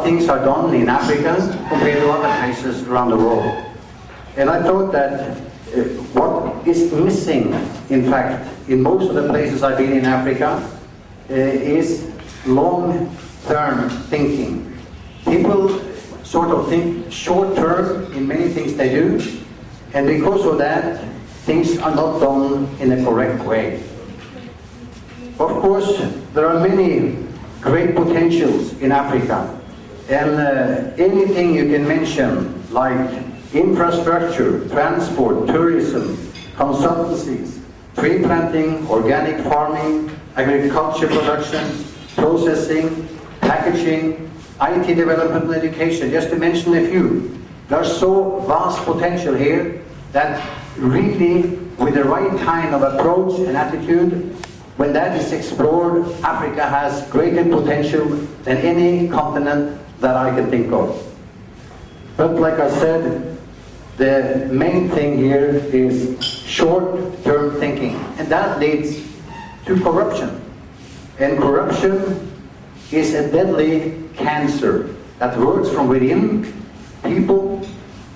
things are done in Africa compared to other places around the world. And I thought that what is missing, in fact, in most of the places I've been in Africa, is long-term thinking. People sort of think short-term in many things they do, and because of that, things are not done in a correct way. Of course, there are many great potentials in Africa, and anything you can mention, like infrastructure, transport, tourism, consultancies, tree planting, organic farming, agriculture production, processing, packaging, IT development and education, just to mention a few. There's so vast potential here that really, with the right kind of approach and attitude, when that is explored, Africa has greater potential than any continent that I can think of. But like I said, the main thing here is short-term thinking, and that leads to corruption. And corruption is a deadly cancer that works from within people,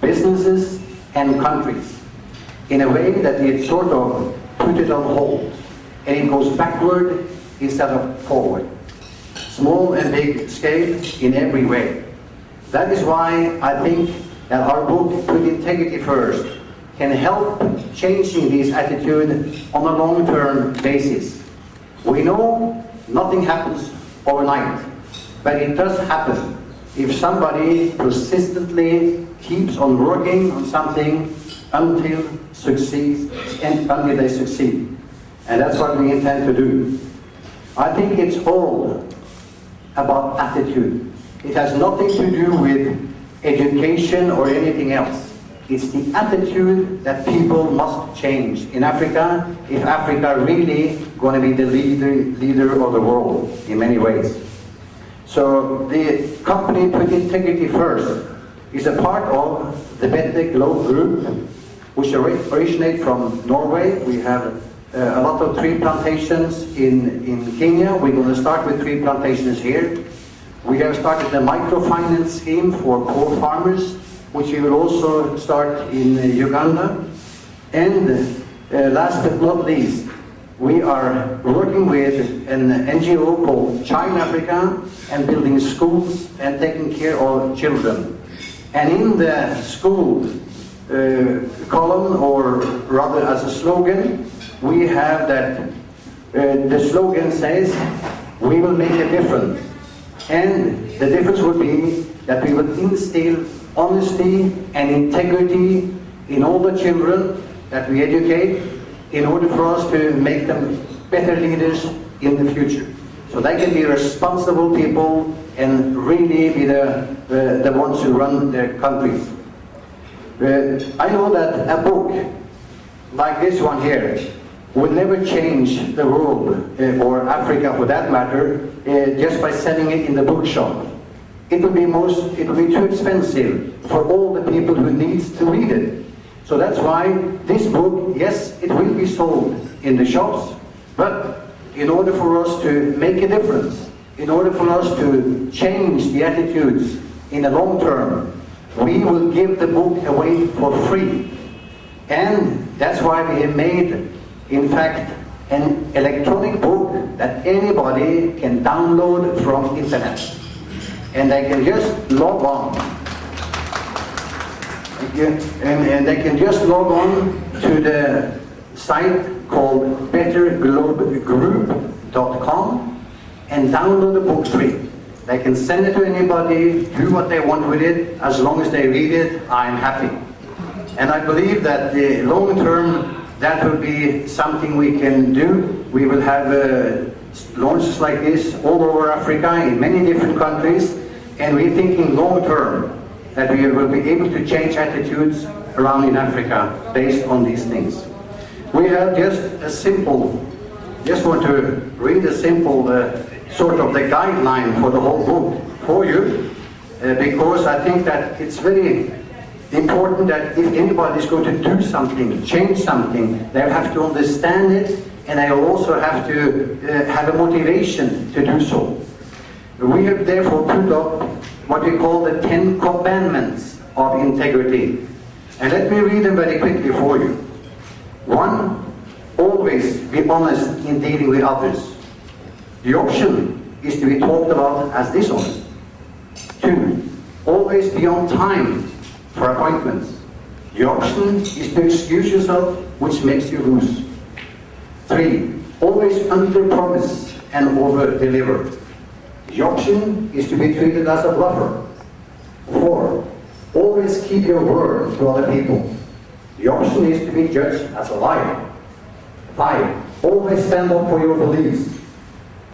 businesses, and countries in a way that it sort of put it on hold, and it goes backward instead of forward. Small and big scale in every way. That is why I think that our book, Put Integrity First, can help changing this attitude on a long-term basis. We know nothing happens overnight, but it does happen if somebody persistently keeps on working on something until they succeed. And that's what we intend to do. I think it's all about attitude. It has nothing to do with education or anything else. It's the attitude that people must change in Africa if Africa really going to be the leader of the world in many ways. So the company Put Integrity First is a part of the Better Globe Group, which originate from Norway. We have a lot of tree plantations in Kenya. We're going to start with tree plantations here. We have started a microfinance scheme for poor farmers, which we will also start in Uganda. And last but not least, we are working with an NGO called Child Africa and building schools and taking care of children. And in the school column, or rather as a slogan, we have that the slogan says, "We will make a difference." And the difference would be that we would instill honesty and integrity in all the children that we educate in order for us to make them better leaders in the future. So they can be responsible people and really be the ones who run their countries. I know that a book like this one here will never change the world, or Africa for that matter, just by selling it in the bookshop. It will be too expensive for all the people who needs to read it. So that's why this book, yes, it will be sold in the shops, but in order for us to make a difference, in order for us to change the attitudes in the long term, we will give the book away for free. And that's why we have made, in fact, an electronic book that anybody can download from internet. And they can just log on. And they can just log on to the site called betterglobegroup.com and download the book free. They can send it to anybody, do what they want with it, as long as they read it, I'm happy. And I believe that the long term, that will be something we can do. We will have launches like this all over Africa in many different countries, and we're thinking long term that we will be able to change attitudes around in Africa based on these things. We have just want to read a simple sort of the guideline for the whole book for you, because I think that it's very important that if anybody is going to do something, change something, they'll have to understand it, and they'll also have to have a motivation to do so. We have therefore put up what we call the 10 commandments of integrity. And let me read them very quickly for you. 1, always be honest in dealing with others. The option is to be talked about as dishonest. 2, always be on time for appointments. The option is to excuse yourself, which makes you lose. 3, always under-promise and over-deliver. The option is to be treated as a bluffer. 4, always keep your word to other people. The option is to be judged as a liar. 5, always stand up for your beliefs.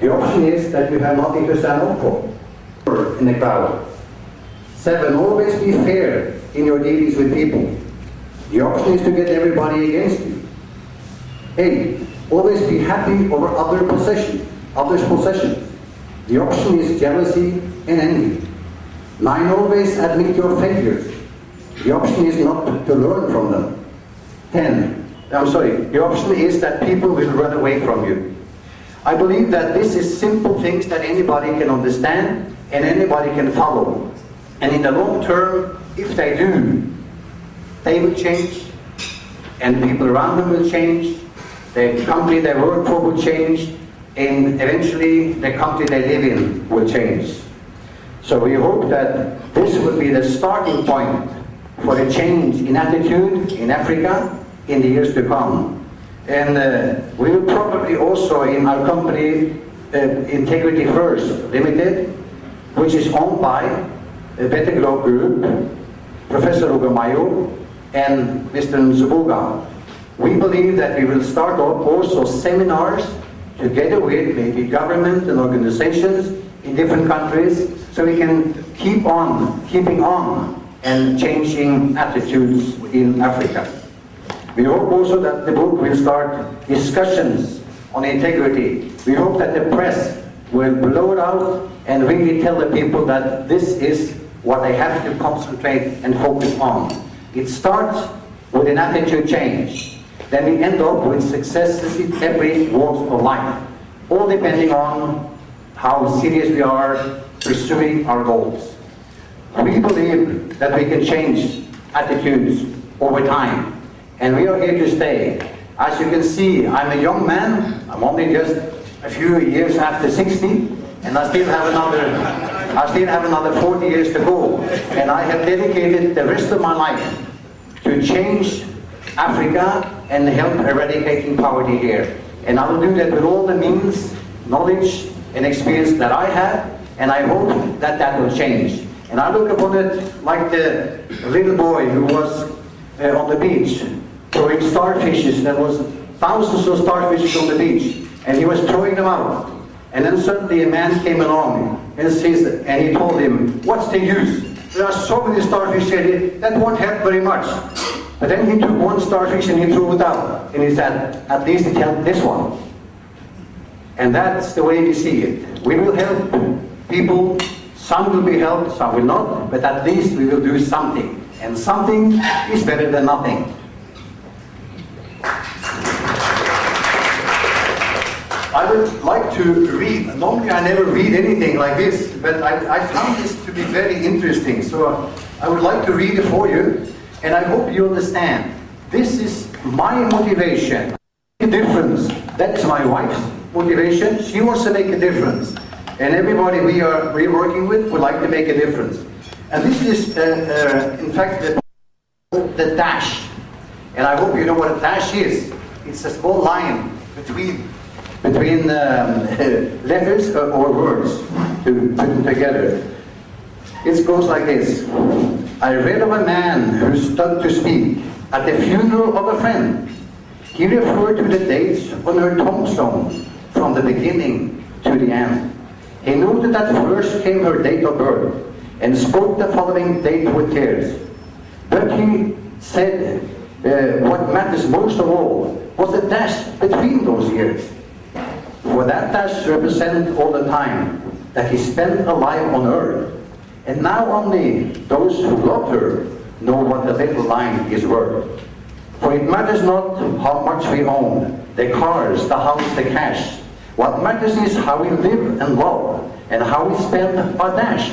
The option is that you have nothing to stand up for in the crowd. 7, always be fair in your dealings with people. The option is to get everybody against you. 8, always be happy over others' possessions. The option is jealousy and envy. 9, always admit your failures. The option is not to learn from them. The option is that people will run away from you. I believe that this is simple things that anybody can understand and anybody can follow. And in the long term, if they do, they will change, and the people around them will change, the country they work for will change, and eventually the country they live in will change. So we hope that this will be the starting point for a change in attitude in Africa in the years to come. And we will probably also in our company, Integrity First Limited, which is owned by the Better Growth Group, Professor Mayo and Mr. Nzubuga. We believe that we will start up also seminars together with maybe government and organizations in different countries, so we can keeping on and changing attitudes in Africa. We hope also that the book will start discussions on integrity. We hope that the press will blow it out and really tell the people that this is what they have to concentrate and focus on. It starts with an attitude change. Then we end up with successes in every walk of life, all depending on how serious we are pursuing our goals. We believe that we can change attitudes over time, and we are here to stay. As you can see, I'm a young man. I'm only just a few years after 60, and I still have another 40 years to go. And I have dedicated the rest of my life to change Africa and help eradicating poverty here. And I will do that with all the means, knowledge, and experience that I have, and I hope that that will change. And I look upon it like the little boy who was on the beach throwing starfishes. There was thousands of starfishes on the beach, and he was throwing them out. And then suddenly a man came along and he told him, "What's the use? There are so many starfish here, that won't help very much." But then he took one starfish and he threw it out, and he said, "At least it helped this one." And that's the way we see it. We will help people. Some will be helped, some will not, but at least we will do something. And something is better than nothing. I would like to read. Normally I never read anything like this, but I found this to be very interesting. So I would like to read it for you, and I hope you understand. This is my motivation. A difference. That's my wife's motivation. She wants to make a difference. And everybody we're working with would like to make a difference. And this is, in fact, the dash. And I hope you know what a dash is. It's a small line between letters or words to put them together. It goes like this. I read of a man who stood to speak at the funeral of a friend. He referred to the dates on her tombstone from the beginning to the end. He noted that first came her date of birth and spoke the following date with tears. But he said what matters most of all was the dash between those years. For that dash represented all the time that he spent alive on earth. And now only those who loved her know what the little line is worth. For it matters not how much we own, the cars, the house, the cash. What matters is how we live and love, and how we spend our dash.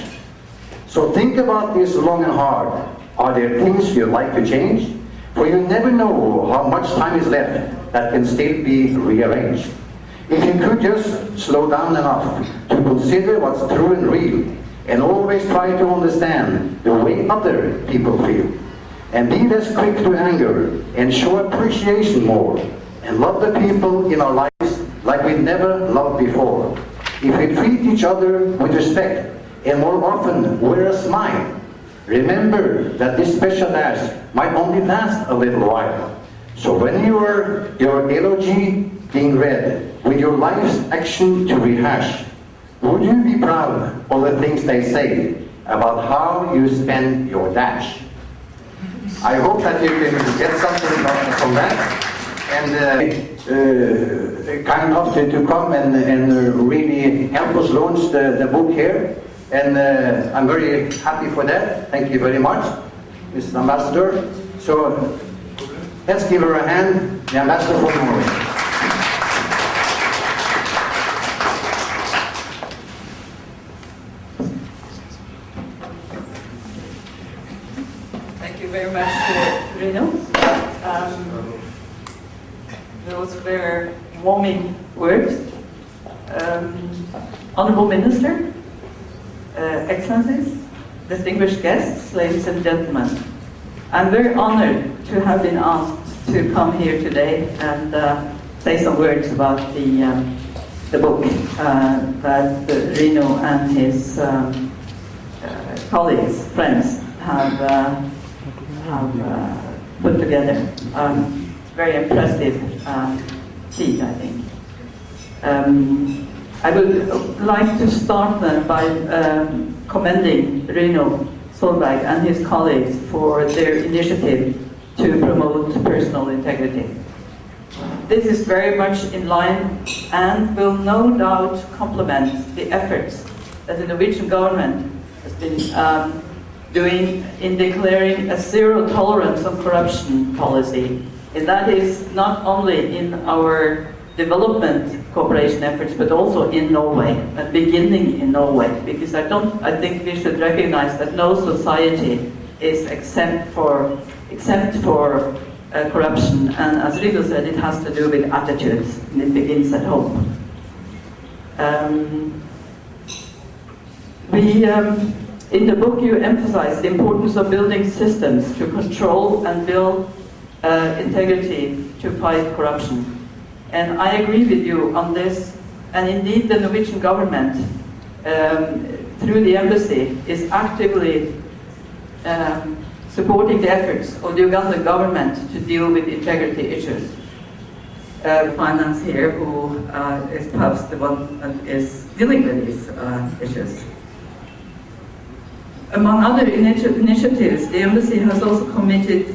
So think about this long and hard. Are there things you'd like to change? For you never know how much time is left that can still be rearranged. If you could just slow down enough to consider what's true and real, and always try to understand the way other people feel, and be less quick to anger, and show appreciation more, and love the people in our lives like we've never loved before. If we treat each other with respect, and more often wear a smile, remember that this special dash might only last a little while. So when your eulogy being read, with your life's action to rehash, would you be proud of the things they say about how you spend your dash? I hope that you can get something from that, and kind enough to come and really help us launch the book here. And I'm very happy for that. Thank you very much, Mr. Ambassador. So let's give her a hand, the Ambassador for Norway. Thank you very much, Rino. Those were warming words. Honorable Minister, Excellencies, distinguished guests, ladies and gentlemen, I'm very honored to have been asked to come here today and say some words about the book that Rino and his colleagues, friends, have put together. Very impressive feat, I think. I would like to start then by commending Rino, Solberg and his colleagues for their initiative to promote personal integrity. This is very much in line and will no doubt complement the efforts that the Norwegian government has been doing in declaring a zero tolerance on corruption policy. And that is not only in our development cooperation efforts, but also in Norway, and beginning in Norway, because I think we should recognize that no society is exempt for corruption, and as Rino said, it has to do with attitudes, and it begins at home. In the book you emphasize the importance of building systems to control and build integrity to fight corruption. And I agree with you on this, and indeed the Norwegian government, through the embassy, is actively supporting the efforts of the Ugandan government to deal with integrity issues. Finance here, who is perhaps the one that is dealing with these issues. Among other initiatives, the embassy has also committed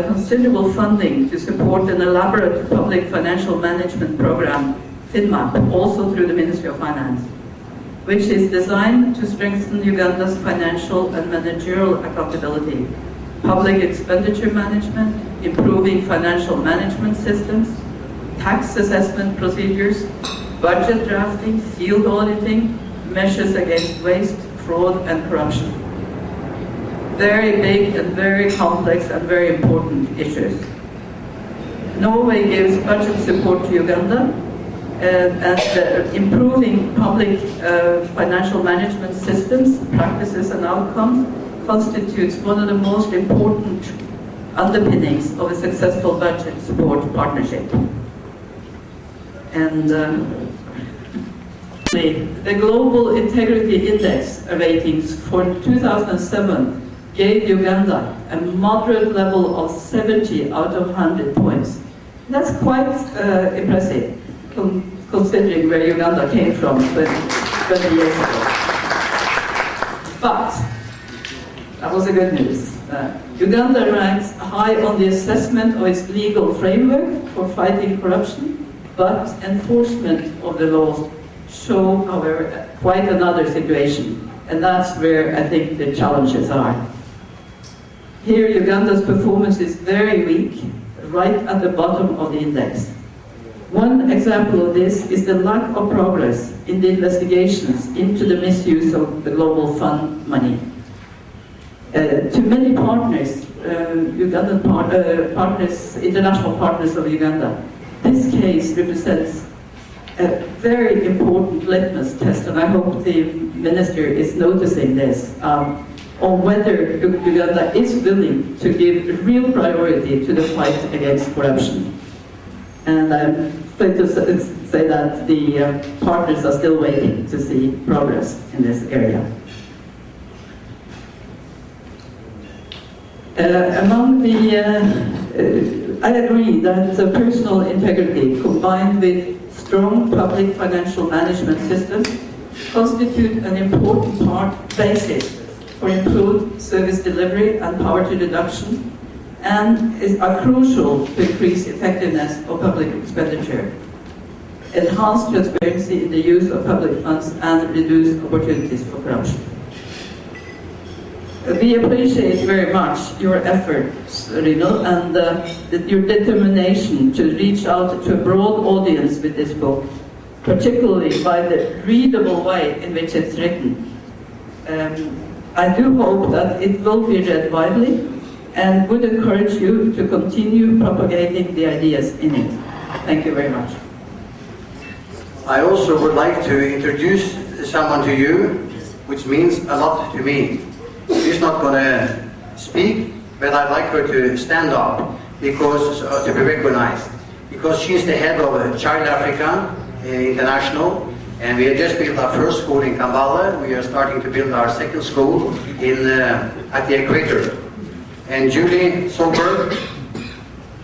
considerable funding to support an elaborate public financial management program, FinMap, also through the Ministry of Finance, which is designed to strengthen Uganda's financial and managerial accountability, public expenditure management, improving financial management systems, tax assessment procedures, budget drafting, field auditing, measures against waste, fraud and corruption. Very big and very complex and very important issues. Norway gives budget support to Uganda, and improving public financial management systems, practices and outcomes constitutes one of the most important underpinnings of a successful budget support partnership. And the Global Integrity Index ratings for 2007 gave Uganda a moderate level of 70 out of 100 points. That's quite impressive, considering where Uganda came from 20 years ago. But, that was the good news. Uganda ranks high on the assessment of its legal framework for fighting corruption, but enforcement of the laws show, however, quite another situation. And that's where I think the challenges are. Here, Uganda's performance is very weak, right at the bottom of the index. One example of this is the lack of progress in the investigations into the misuse of the Global Fund money. To many partners, Ugandan partners, international partners of Uganda, this case represents a very important litmus test, and I hope the Minister is noticing this, on whether Uganda is willing to give real priority to the fight against corruption. And I'm glad to say that the partners are still waiting to see progress in this area. I agree that personal integrity combined with strong public financial management systems constitute an important basis for improved service delivery and poverty reduction, and are crucial to increase effectiveness of public expenditure, enhance transparency in the use of public funds, and reduce opportunities for corruption. We appreciate very much your efforts, Rino, and your determination to reach out to a broad audience with this book, particularly by the readable way in which it's written. I do hope that it will be read widely, and would encourage you to continue propagating the ideas in it. Thank you very much. I also would like to introduce someone to you, which means a lot to me. She's not going to speak, but I'd like her to stand up because to be recognized, because she's the head of Child Africa International, and we have just built our first school in Kampala. We are starting to build our second school at the Equator. And Julie Solberg,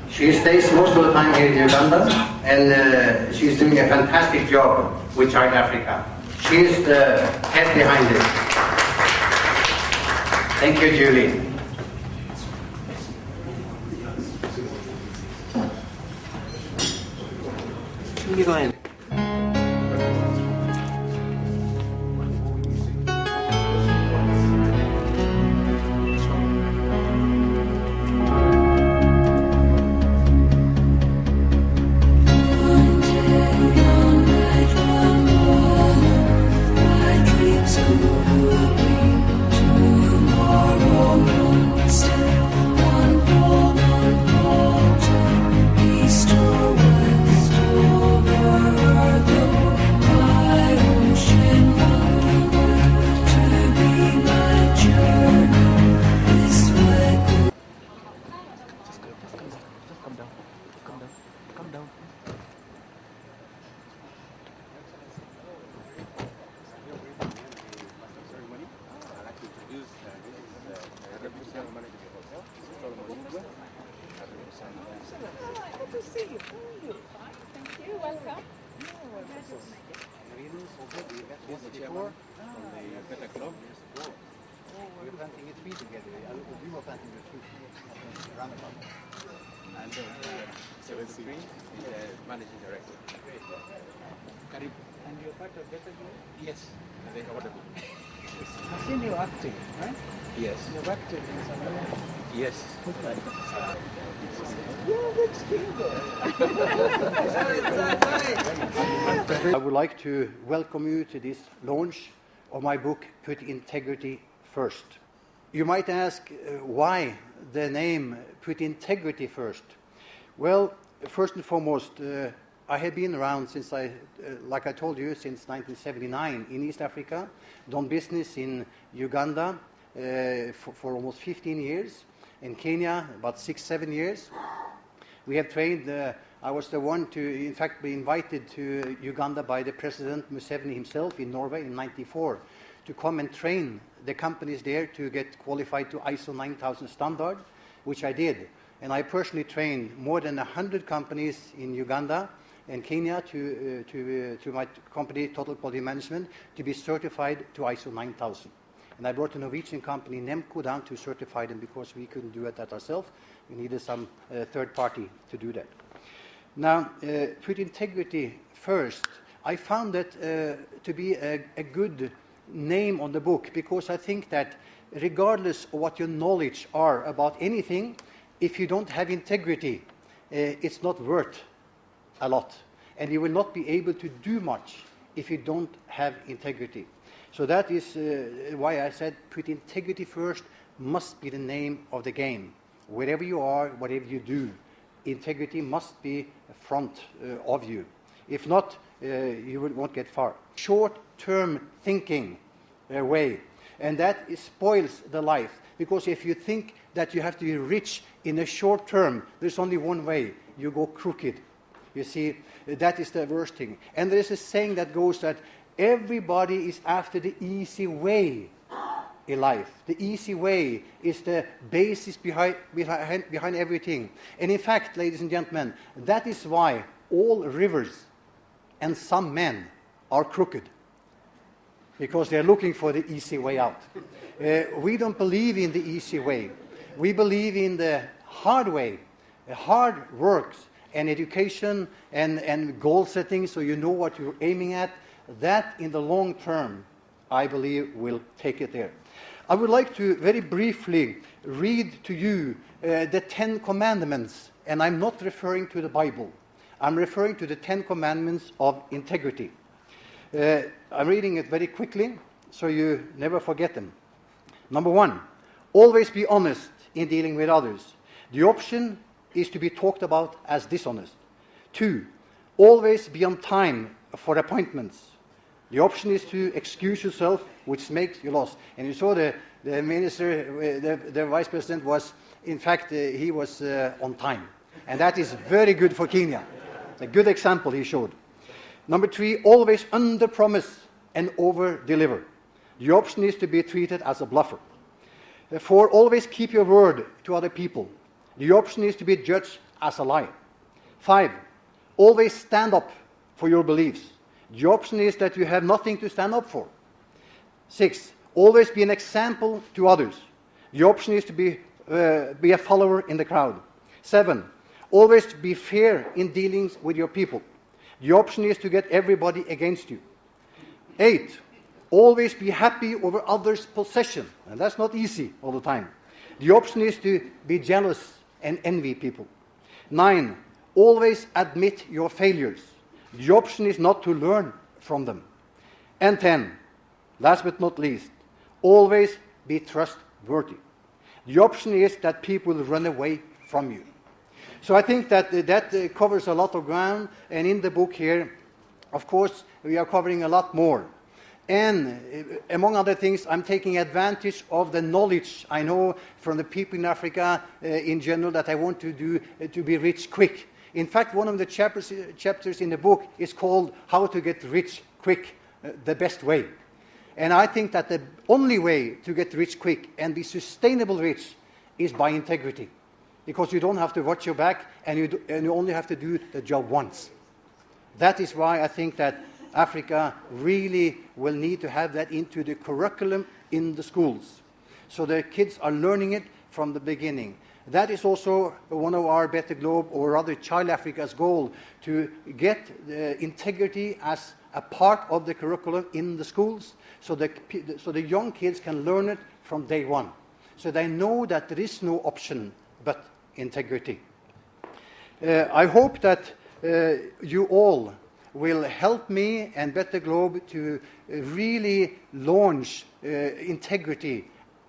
she stays most of the time here in Uganda, and she's doing a fantastic job with Child Africa. She's the head behind it. Thank you, Julie. You go in. Managing Director. And you're part of Better Blue? Yes. I've seen you acting, right? Yes. You've acted in some way? Yes. I would like to welcome you to this launch of my book, Put Integrity First. You might ask why the name Put Integrity First. Well, first and foremost, I have been around since like I told you, since 1979 in East Africa, done business in Uganda for almost 15 years, in Kenya about 6-7 years. We have trained, I was the one to, in fact, be invited to Uganda by the President Museveni himself in Norway in '94 to come and train the companies there to get qualified to ISO 9000 standard, which I did. And I personally trained more than 100 companies in Uganda and Kenya to my company, Total Quality Management, to be certified to ISO 9000. And I brought a Norwegian company, Nemco, down to certify them because we couldn't do it that ourselves. We needed some third party to do that. Now, Put Integrity First, I found that to be a good name on the book, because I think that regardless of what your knowledge are about anything, if you don't have integrity, it's not worth a lot. And you will not be able to do much if you don't have integrity. So that is why I said put integrity first, must be the name of the game. Wherever you are, whatever you do, integrity must be front of you. If not, you won't get far. Short-term thinking way, and that spoils the life. Because if you think that you have to be rich in a short term, there's only one way. You go crooked. You see, that is the worst thing. And there is a saying that goes that everybody is after the easy way in life. The easy way is the basis behind everything. And in fact, ladies and gentlemen, that is why all rivers and some men are crooked. Because they're looking for the easy way out. We don't believe in the easy way. We believe in the hard way, hard works and education and goal setting, so you know what you're aiming at. That, in the long term, I believe, will take it there. I would like to very briefly read to you the 10 Commandments, and I'm not referring to the Bible. I'm referring to the 10 Commandments of integrity. I'm reading it very quickly, so you never forget them. Number 1, always be honest in dealing with others. The option is to be talked about as dishonest. 2, always be on time for appointments. The option is to excuse yourself, which makes you lost. And you saw the minister, the vice president was, in fact, he was on time. And that is very good for Kenya. A good example he showed. Number 3, always under-promise and over-deliver. The option is to be treated as a bluffer. 4, always keep your word to other people. The option is to be judged as a liar. 5, always stand up for your beliefs. The option is that you have nothing to stand up for. 6, always be an example to others. The option is to be a follower in the crowd. 7, always be fair in dealings with your people. The option is to get everybody against you. 8, always be happy over others' possession. And that's not easy all the time. The option is to be jealous and envy people. 9, always admit your failures. The option is not to learn from them. And 10, last but not least, always be trustworthy. The option is that people will run away from you. So I think that that covers a lot of ground, and in the book here, of course, we are covering a lot more. And among other things, I'm taking advantage of the knowledge I know from the people in Africa in general that I want to do to be rich quick. In fact, one of the chapters in the book is called How to Get Rich Quick, the Best Way. And I think that the only way to get rich quick and be sustainable rich is by integrity. Because you don't have to watch your back, and you only have to do the job once. That is why I think that Africa really will need to have that into the curriculum in the schools. So the kids are learning it from the beginning. That is also one of our Better Globe, or rather Child Africa's goal, to get integrity as a part of the curriculum in the schools, so the young kids can learn it from day one. So they know that there is no option but integrity. I hope that you all will help me and Better Globe to really launch integrity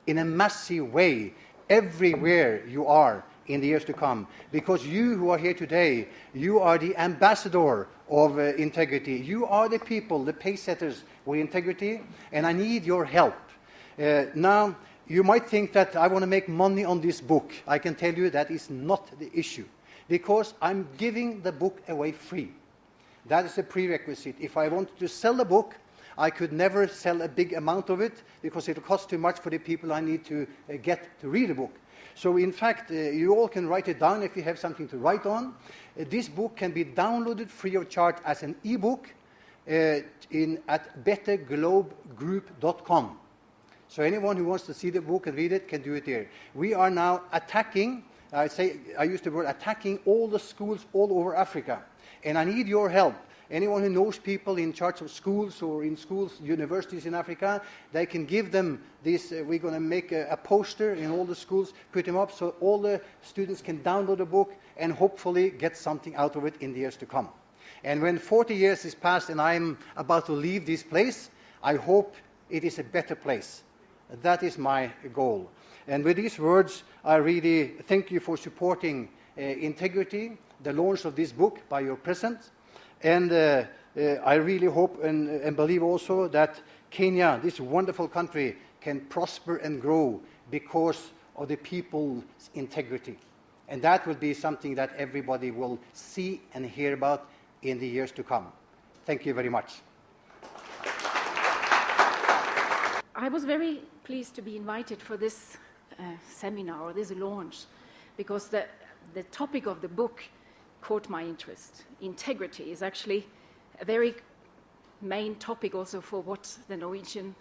in a massive way everywhere you are in the years to come. Because you who are here today, you are the ambassador of integrity. You are the people, the pace setters with integrity, and I need your help. Now, you might think that I want to make money on this book. I can tell you that is not the issue, because I'm giving the book away free. That is a prerequisite. If I wanted to sell the book, I could never sell a big amount of it, because it will cost too much for the people I need to get to read the book. So in fact, you all can write it down if you have something to write on. This book can be downloaded free of charge as an e-book at betterglobegroup.com. So anyone who wants to see the book and read it can do it there. We are now attacking, I use the word attacking, all the schools all over Africa. And I need your help. Anyone who knows people in charge of schools or in schools, universities in Africa, they can give them this. We're going to make a poster in all the schools, put them up so all the students can download the book and hopefully get something out of it in the years to come. And when 40 years is passed and I'm about to leave this place, I hope it is a better place. That is my goal. And with these words, I really thank you for supporting integrity, the launch of this book by your presence. And I really hope and believe also that Kenya, this wonderful country, can prosper and grow because of the people's integrity. And that will be something that everybody will see and hear about in the years to come. Thank you very much. I was very pleased to be invited for this seminar, or this launch, because the topic of the book caught my interest. Integrity is actually a very main topic also for what the Norwegian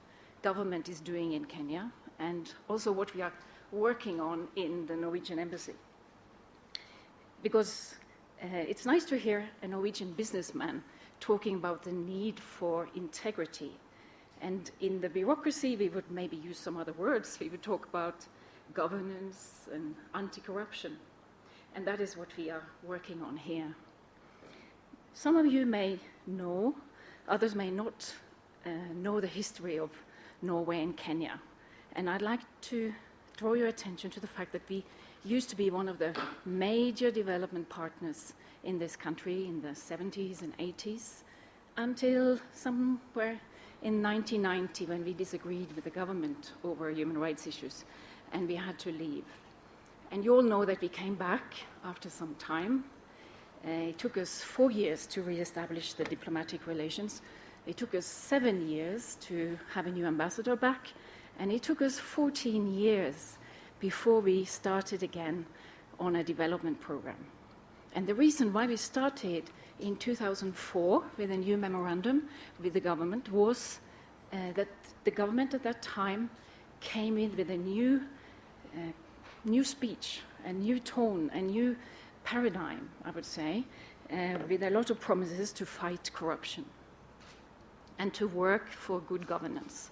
government is doing in Kenya, and also what we are working on in the Norwegian embassy. Because it's nice to hear a Norwegian businessman talking about the need for integrity. And in the bureaucracy, we would maybe use some other words. We would talk about governance and anti-corruption. And that is what we are working on here. Some of you may know, others may not know the history of Norway and Kenya. And I'd like to draw your attention to the fact that we used to be one of the major development partners in this country in the 70s and 80s, until somewhere in 1990 when we disagreed with the government over human rights issues and we had to leave. And you all know that we came back after some time. It took us 4 years to re-establish the diplomatic relations. It took us 7 years to have a new ambassador back, and it took us 14 years before we started again on a development program. And the reason why we started in 2004 with a new memorandum with the government was that the government at that time came in with a new speech, a new tone, a new paradigm, I would say, with a lot of promises to fight corruption and to work for good governance.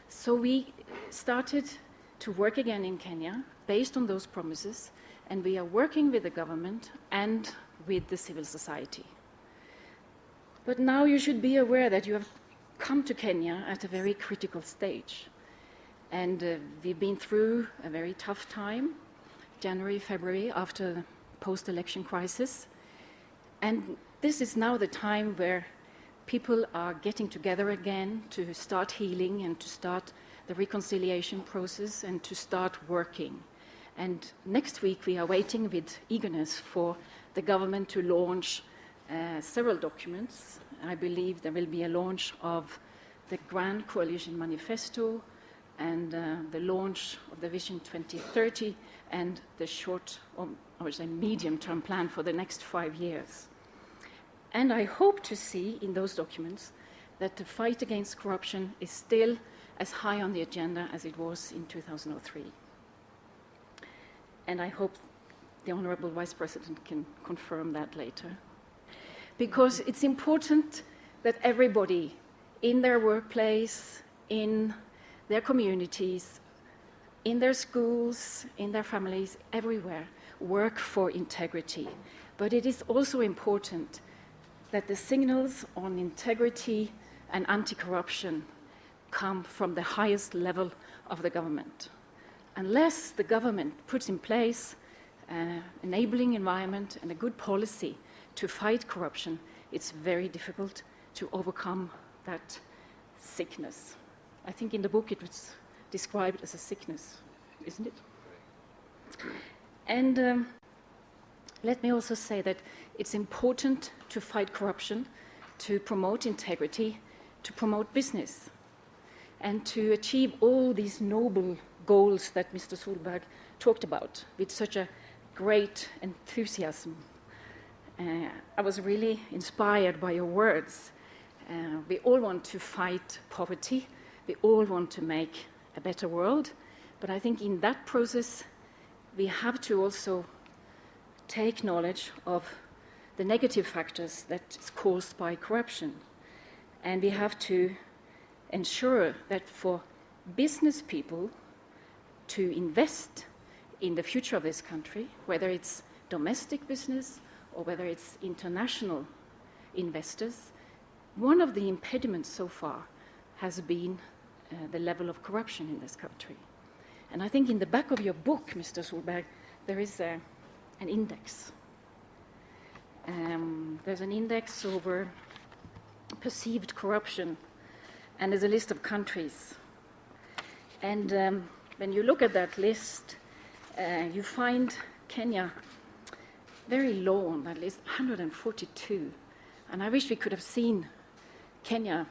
So we started to work again in Kenya based on those promises, and we are working with the government and with the civil society. But now you should be aware that you have come to Kenya at a very critical stage. And we've been through a very tough time, January, February, after the post-election crisis. And this is now the time where people are getting together again to start healing and to start the reconciliation process and to start working. And next week we are waiting with eagerness for the government to launch several documents. I believe there will be a launch of the Grand Coalition Manifesto and the launch of the Vision 2030 and the short, or I would say medium-term plan for the next 5 years. And I hope to see in those documents that the fight against corruption is still as high on the agenda as it was in 2003. And I hope the Honourable Vice President can confirm that later. Because it's important that everybody in their workplace, in their communities, in their schools, in their families, everywhere, work for integrity. But it is also important that the signals on integrity and anti-corruption come from the highest level of the government. Unless the government puts in place an enabling environment and a good policy to fight corruption, it's very difficult to overcome that sickness. I think in the book it was described as a sickness, isn't it? And let me also say that it's important to fight corruption, to promote integrity, to promote business, and to achieve all these noble goals that Mr. Solberg talked about with such a great enthusiasm. I was really inspired by your words. We all want to fight poverty. We all want to make a better world. But I think in that process, we have to also take knowledge of the negative factors that is caused by corruption. And we have to ensure that for business people to invest in the future of this country, whether it's domestic business or whether it's international investors, one of the impediments so far has been the level of corruption in this country. And I think in the back of your book, Mr. Solberg, there is an index. There's an index over perceived corruption, and there's a list of countries. And when you look at that list, you find Kenya very low on that list, 142. And I wish we could have seen Kenya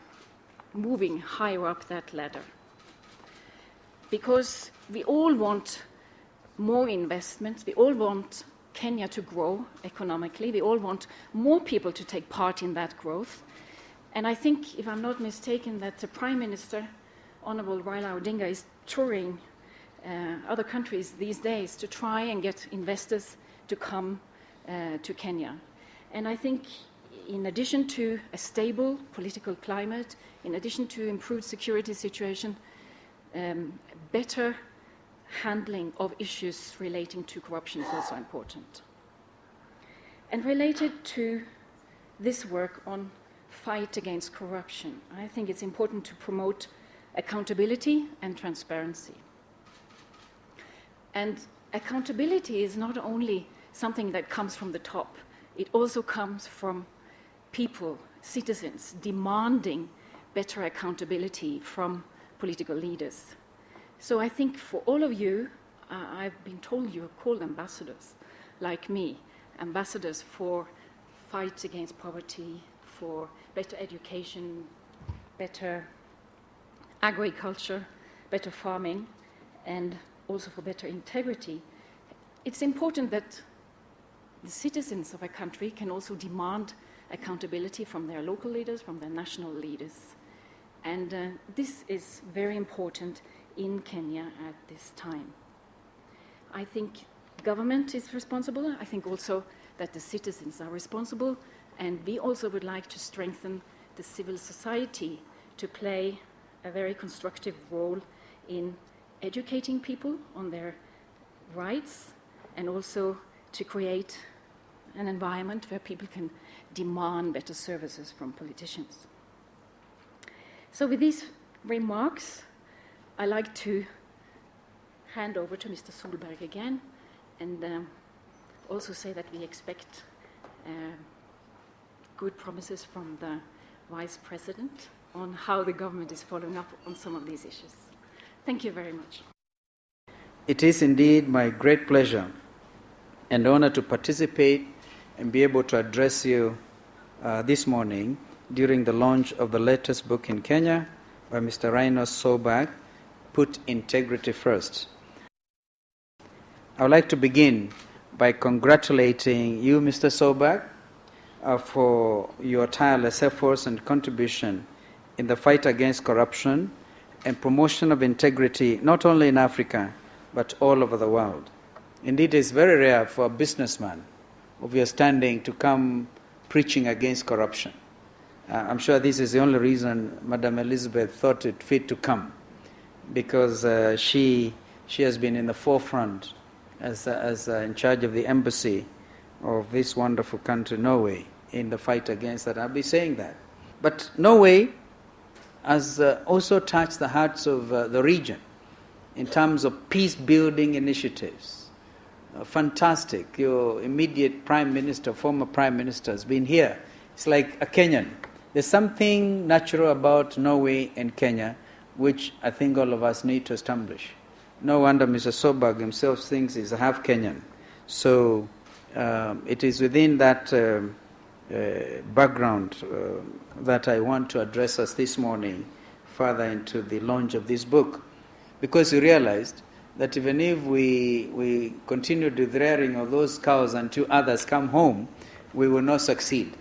moving higher up that ladder. Because we all want more investments, we all want Kenya to grow economically, we all want more people to take part in that growth. And I think, if I'm not mistaken, that the Prime Minister, Honorable Raila Odinga, is touring other countries these days to try and get investors to come to Kenya. And I think in addition to a stable political climate, in addition to improved security situation, better handling of issues relating to corruption is also important. And related to this work on fight against corruption, I think it's important to promote accountability and transparency. And accountability is not only something that comes from the top, it also comes from people, citizens, demanding better accountability from political leaders. So I think for all of you, I've been told you are called ambassadors, like me, ambassadors for fight against poverty, for better education, better agriculture, better farming, and also for better integrity. It's important that the citizens of a country can also demand accountability from their local leaders, from their national leaders. And this is very important in Kenya at this time. I think government is responsible. I think also that the citizens are responsible. And we also would like to strengthen the civil society to play a very constructive role in educating people on their rights, and also to create an environment where people can demand better services from politicians. So with these remarks, I'd like to hand over to Mr. Solberg again, and also say that we expect good promises from the Vice President on how the government is following up on some of these issues. Thank you very much. It is indeed my great pleasure and honor to participate and be able to address you this morning during the launch of the latest book in Kenya by Mr. Rino Solberg, Put Integrity First. I would like to begin by congratulating you, Mr. Solberg, for your tireless efforts and contribution in the fight against corruption and promotion of integrity, not only in Africa, but all over the world. Indeed, it is very rare for a businessman of your standing to come preaching against corruption. I'm sure this is the only reason Madam Elizabeth thought it fit to come, because she has been in the forefront as in charge of the embassy of this wonderful country, Norway, in the fight against that. I'll be saying that. But Norway has also touched the hearts of the region in terms of peace-building initiatives. Fantastic. Your immediate Prime Minister, former Prime Minister, has been here. It's like a Kenyan. There's something natural about Norway and Kenya, which I think all of us need to establish. No wonder Mr. Solberg himself thinks he's a half Kenyan. So it is within that background that I want to address us this morning further into the launch of this book, because we realized that even if we continue the rearing of those cows until others come home, we will not succeed.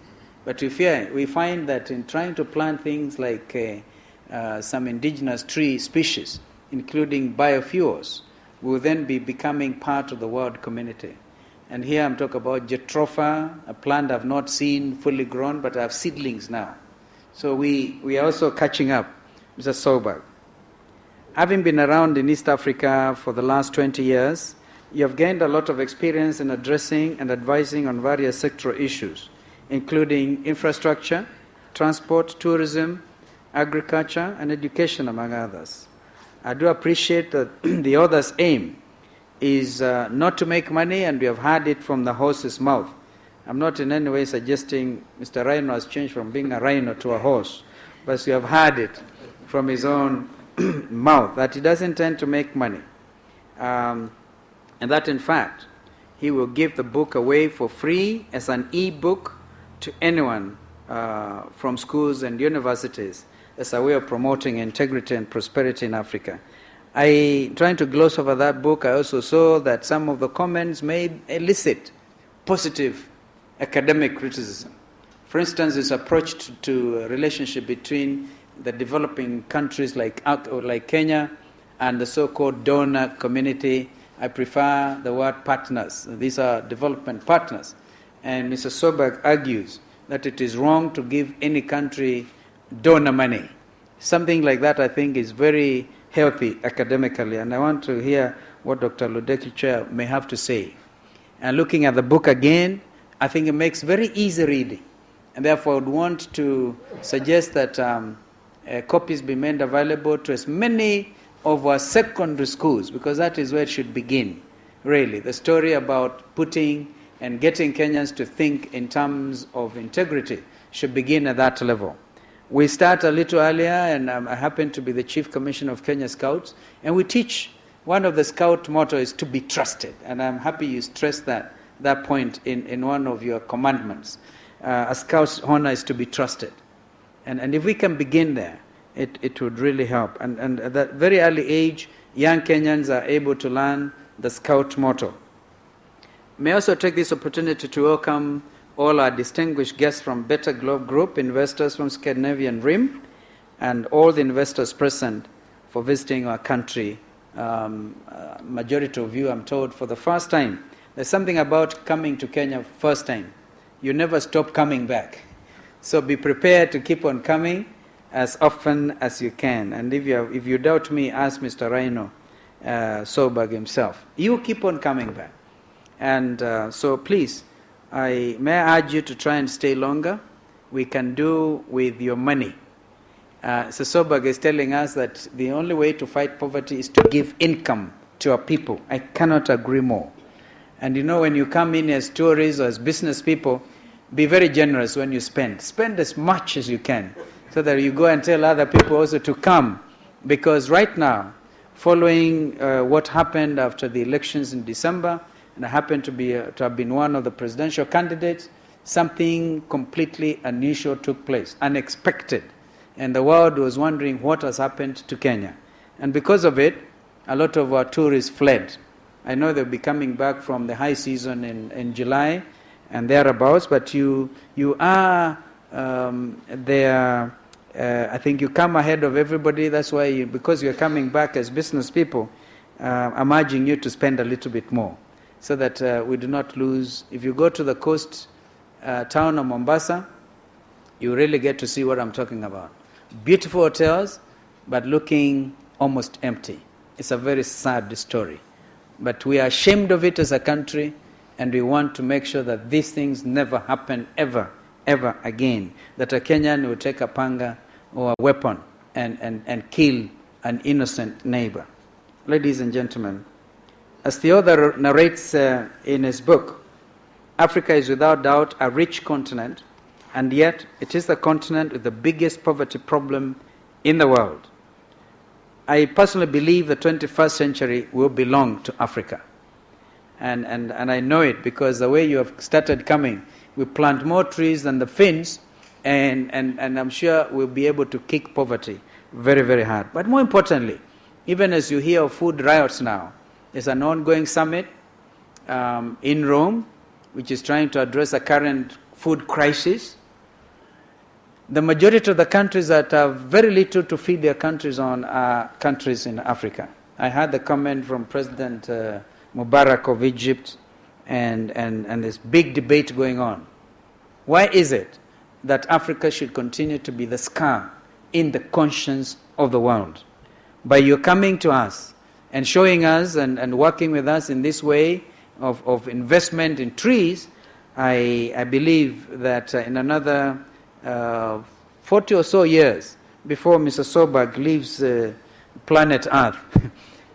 But we find that in trying to plant things like some indigenous tree species, including biofuels, we will then be becoming part of the world community. And here I'm talking about Jatropha, a plant I've not seen fully grown, but I have seedlings now. So we are also catching up, Mr. Solberg. Having been around in East Africa for the last 20 years, you have gained a lot of experience in addressing and advising on various sectoral issues, including infrastructure, transport, tourism, agriculture, and education, among others. I do appreciate that the author's aim is not to make money, and we have heard it from the horse's mouth. I'm not in any way suggesting Mr. Rino has changed from being a rhino to a horse, but you have heard it from his own mouth that he doesn't intend to make money. And that, in fact, he will give the book away for free as an e-book to anyone from schools and universities as a way of promoting integrity and prosperity in Africa. Trying to gloss over that book, I also saw that some of the comments may elicit positive academic criticism. For instance, his approach to a relationship between the developing countries like Kenya and the so-called donor community. I prefer the word partners. These are development partners. And Mr. Solberg argues that it is wrong to give any country donor money. Something like that, I think, is very healthy academically. And I want to hear what Dr. Ludeki may have to say. And looking at the book again, I think it makes very easy reading. And therefore, I would want to suggest that copies be made available to as many of our secondary schools, because that is where it should begin, really. The story about putting and getting Kenyans to think in terms of integrity should begin at that level. We start a little earlier, and I happen to be the Chief Commissioner of Kenya Scouts, and we teach, one of the Scout motto is to be trusted, and I'm happy you stressed that point in one of your commandments. A Scout's honor is to be trusted. And if we can begin there, it would really help. And at that very early age, young Kenyans are able to learn the Scout motto. May I also take this opportunity to welcome all our distinguished guests from Better Globe Group, investors from Scandinavian Rim, and all the investors present for visiting our country. Majority of you, I'm told, for the first time. There's something about coming to Kenya first time. You never stop coming back. So be prepared to keep on coming as often as you can. And if you doubt me, ask Mr. Rino Solberg himself. You keep on coming back. And so please, may I urge you to try and stay longer. We can do with your money. So Solberg is telling us that the only way to fight poverty is to give income to our people. I cannot agree more. And you know, when you come in as tourists or as business people, be very generous when you spend. Spend as much as you can so that you go and tell other people also to come. Because right now, following what happened after the elections in December, and I happen to have been one of the presidential candidates, something completely unusual took place, unexpected. And the world was wondering what has happened to Kenya. And because of it, a lot of our tourists fled. I know they'll be coming back from the high season in July and thereabouts, but you are there. I think you come ahead of everybody. That's why, because you're coming back as business people, I'm urging you to spend a little bit more so that we do not lose. If you go to the coast town of Mombasa, you really get to see what I'm talking about. Beautiful hotels, but looking almost empty. It's a very sad story. But we are ashamed of it as a country, and we want to make sure that these things never happen ever again. That a Kenyan will take a panga or a weapon and kill an innocent neighbor. Ladies and gentlemen, as the author narrates in his book, Africa is without doubt a rich continent, and yet it is the continent with the biggest poverty problem in the world. I personally believe the 21st century will belong to Africa. And I know it because the way you have started coming, we plant more trees than the Finns, and I'm sure we'll be able to kick poverty very, very hard. But more importantly, even as you hear of food riots now, there's an ongoing summit in Rome, which is trying to address the current food crisis. The majority of the countries that have very little to feed their countries on are countries in Africa. I had the comment from President Mubarak of Egypt, and this big debate going on. Why is it that Africa should continue to be the scar in the conscience of the world? By your coming to us and showing us and working with us in this way of investment in trees, I believe that in another 40 or so years before Mr. Solberg leaves planet Earth,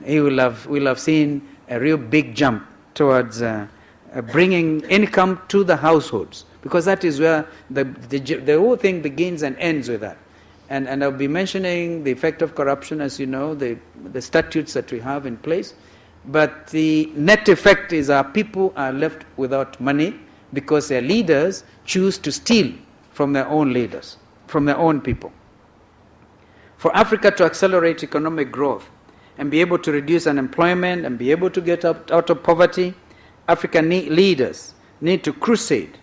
we'll have seen a real big jump towards bringing income to the households, because that is where the whole thing begins and ends with that. And I'll be mentioning the effect of corruption, as you know, the statutes that we have in place. But the net effect is our people are left without money because their leaders choose to steal from their own leaders, from their own people. For Africa to accelerate economic growth and be able to reduce unemployment and be able to get out of poverty, African leaders need to crusade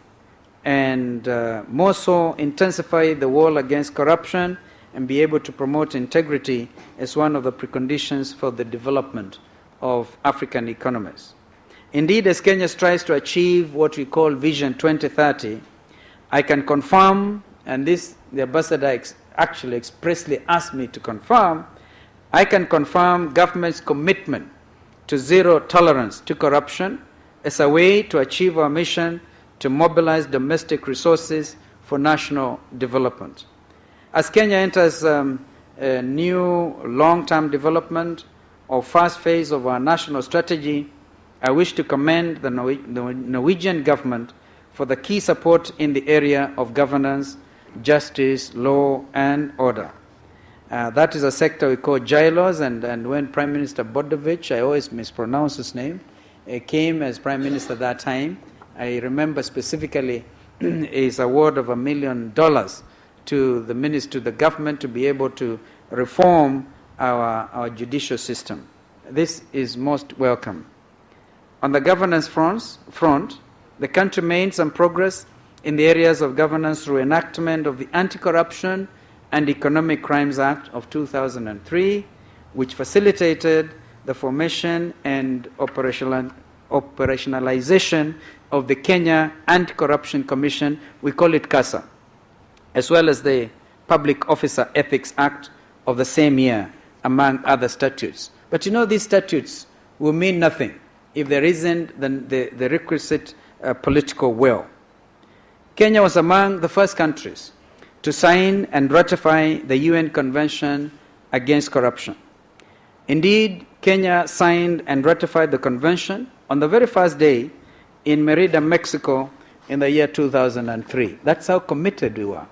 and more so intensify the war against corruption and be able to promote integrity as one of the preconditions for the development of African economies. Indeed, as Kenya strives to achieve what we call Vision 2030, I can confirm, and this the ambassador actually expressly asked me to confirm, I can confirm government's commitment to zero tolerance to corruption as a way to achieve our mission to mobilize domestic resources for national development. As Kenya enters a new long-term development or first phase of our national strategy, I wish to commend the Norwegian government for the key support in the area of governance, justice, law, and order. That is a sector we call JILOS, and when Prime Minister Bodovich, I always mispronounce his name, came as Prime Minister that time, I remember specifically his award of $1 million to the government to be able to reform our judicial system. This is most welcome. On the governance front, the country made some progress in the areas of governance through enactment of the Anti-Corruption and Economic Crimes Act of 2003, which facilitated the formation and operationalization of the Kenya Anti-Corruption Commission, we call it CASA, as well as the Public Officer Ethics Act of the same year, among other statutes. But you know, these statutes will mean nothing if there isn't the requisite political will. Kenya was among the first countries to sign and ratify the UN Convention Against Corruption. Indeed, Kenya signed and ratified the convention on the very first day in Merida, Mexico in the year 2003. That's how committed we were.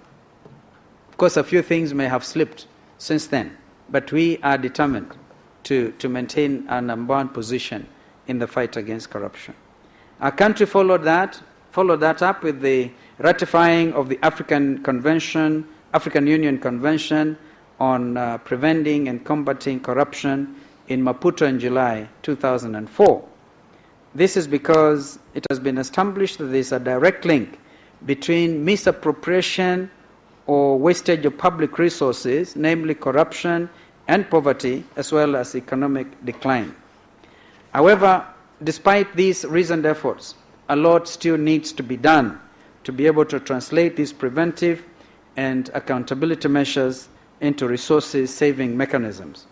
Of course, a few things may have slipped since then, but we are determined to maintain our number one position in the fight against corruption. Our country followed that up with the ratifying of the African Union Convention on preventing and combating corruption in Maputo in July 2004. This is because it has been established that there is a direct link between misappropriation or wastage of public resources, namely corruption and poverty, as well as economic decline. However, despite these recent efforts, a lot still needs to be done to be able to translate these preventive and accountability measures into resources-saving mechanisms.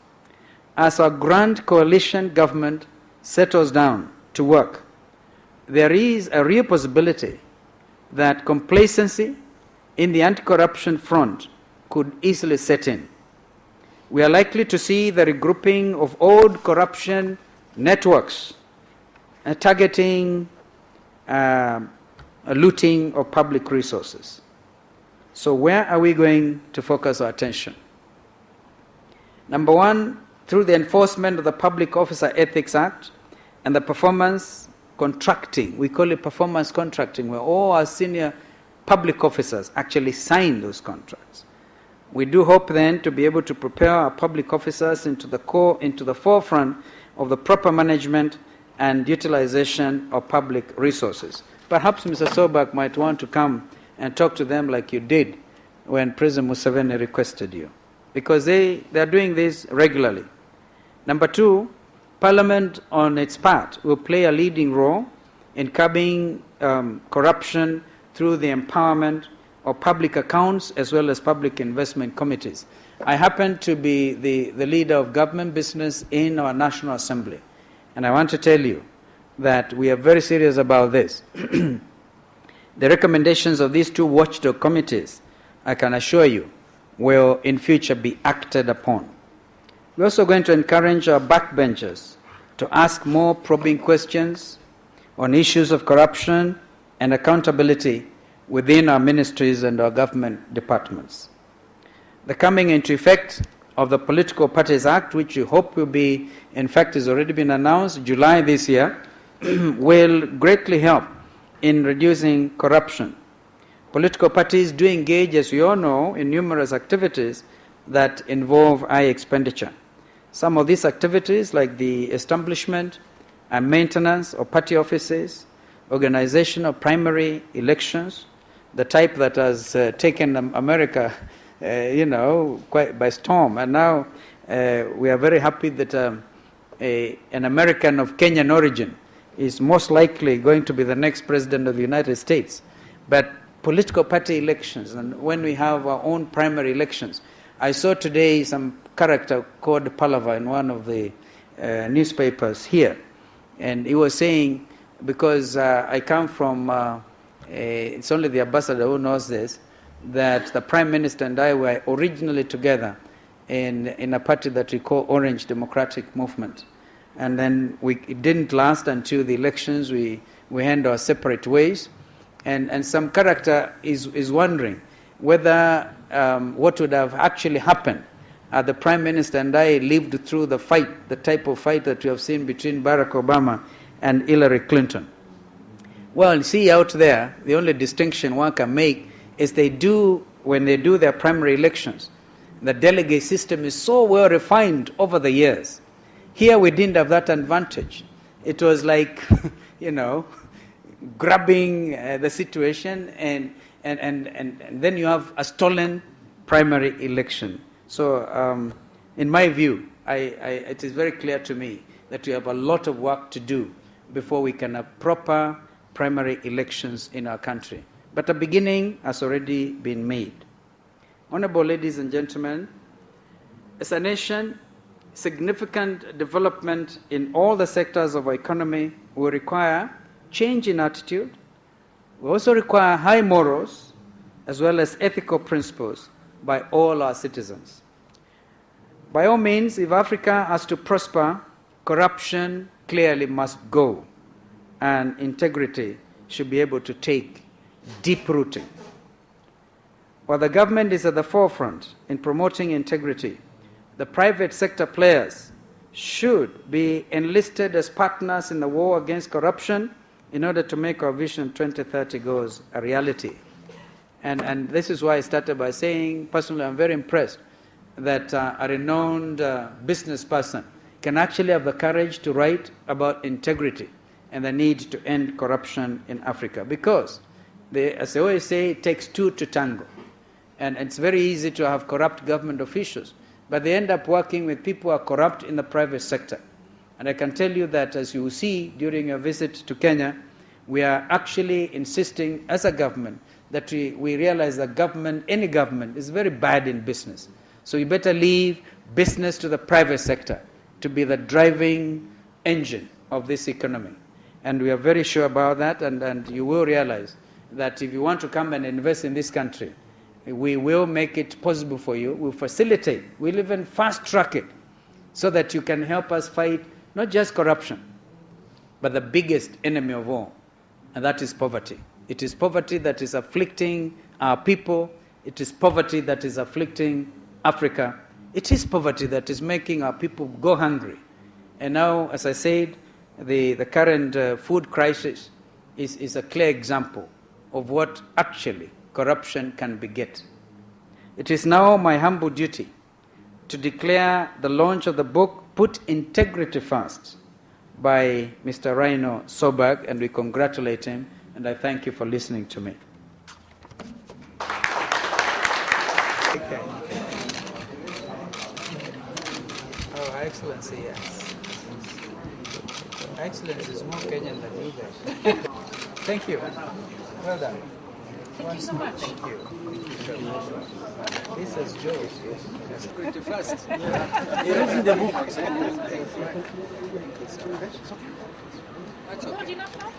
As our grand coalition government settles down to work, there is a real possibility that complacency in the anti-corruption front could easily set in. We are likely to see the regrouping of old corruption networks targeting looting of public resources. So where are we going to focus our attention? Number one, through the enforcement of the Public Officer Ethics Act and the performance contracting. We call it performance contracting, where all our senior public officers actually sign those contracts. We do hope then to be able to prepare our public officers into the forefront of the proper management and utilization of public resources. Perhaps Mr. Solberg might want to come and talk to them like you did when President Museveni requested you, because they are doing this regularly. Number two, Parliament on its part will play a leading role in curbing corruption through the empowerment of public accounts as well as public investment committees. I happen to be the leader of government business in our National Assembly, and I want to tell you that we are very serious about this. The recommendations of these two watchdog committees, I can assure you, will in future be acted upon. We're also going to encourage our backbenchers to ask more probing questions on issues of corruption and accountability within our ministries and our government departments. The coming into effect of the Political Parties Act, which we hope will be, in fact, has already been announced, July this year, will greatly help in reducing corruption. Political parties do engage, as we all know, in numerous activities that involve high expenditure. Some of these activities, like the establishment and maintenance of party offices, organization of primary elections, the type that has taken America, quite by storm. And now we are very happy that an American of Kenyan origin is most likely going to be the next president of the United States. But political party elections, and when we have our own primary elections, I saw today some character called Palava in one of the newspapers here, and he was saying, because I come from, it's only the ambassador who knows this, that the Prime Minister and I were originally together in a party that we call Orange Democratic Movement. And then it didn't last until the elections. We went our separate ways. And some character is wondering whether what would have actually happened the Prime Minister and I lived through the fight, the type of fight that we have seen between Barack Obama and Hillary Clinton. Well, see out there, the only distinction one can make is when they do their primary elections, the delegate system is so well refined over the years. Here we didn't have that advantage. It was like, grabbing the situation and then you have a stolen primary election. So in my view, it is very clear to me that we have a lot of work to do before we can have proper primary elections in our country. But a beginning has already been made. Honorable ladies and gentlemen, as a nation, significant development in all the sectors of our economy will require change in attitude. We also require high morals as well as ethical principles by all our citizens. By all means, if Africa has to prosper, corruption clearly must go, and integrity should be able to take deep rooting. While the government is at the forefront in promoting integrity, the private sector players should be enlisted as partners in the war against corruption in order to make our Vision 2030 goals a reality. And this is why I started by saying, personally, I'm very impressed that a renowned business person can actually have the courage to write about integrity and the need to end corruption in Africa. Because, as they always say, it takes two to tango. And it's very easy to have corrupt government officials, but they end up working with people who are corrupt in the private sector. And I can tell you that, as you will see during your visit to Kenya, we are actually insisting as a government that we realize that any government is very bad in business. So you better leave business to the private sector to be the driving engine of this economy. And we are very sure about that, and you will realize that if you want to come and invest in this country, we will make it possible for you. We'll facilitate. We'll even fast-track it so that you can help us fight not just corruption, but the biggest enemy of all, and that is poverty. It is poverty that is afflicting our people. It is poverty that is afflicting Africa. It is poverty that is making our people go hungry. And now, as I said, the current food crisis is a clear example of what actually corruption can beget. It is now my humble duty to declare the launch of the book, Put Integrity First, by Mr. Rino Solberg, and we congratulate him, and I thank you for listening to me. Okay. Oh, Excellency, yes. Excellency is more Kenyan than you guys. Thank you. Well done. Thank you so much. Thank you. This is Joe. Yes. Pretty fast. Yeah. In the book. Thank you so much. Good enough now?